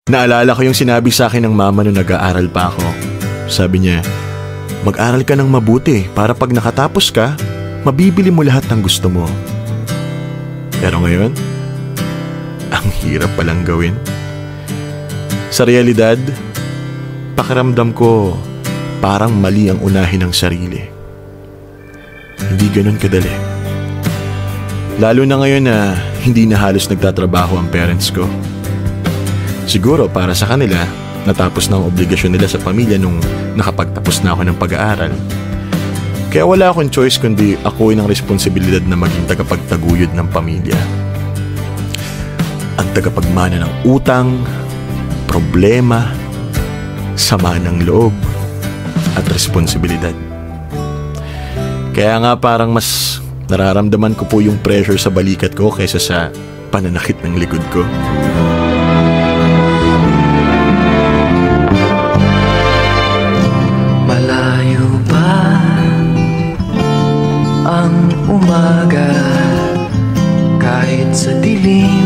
Naalala ko yung sinabi sa akin ng mama nung nag-aaral pa ako. Sabi niya, mag-aral ka ng mabuti para pag nakatapos ka, mabibili mo lahat ng gusto mo. Pero ngayon, ang hirap palang gawin. Sa realidad, pakiramdam ko parang mali ang unahin ng sarili. Hindi ganun kadali. Lalo na ngayon na hindi na halos nagtatrabaho ang parents ko. Siguro para sa kanila, natapos na ang obligasyon nila sa pamilya nung nakapagtapos na ako ng pag-aaral. Kaya wala akong choice kundi akuin ang responsibilidad na maging tagapagtaguyod ng pamilya. Ang tagapagmana ng utang, problema, sama ng loob, at responsibilidad. Kaya nga parang mas nararamdaman ko po yung pressure sa balikat ko kaysa sa pananakit ng likod ko. Malayo pa ang umaga kahit sa dilim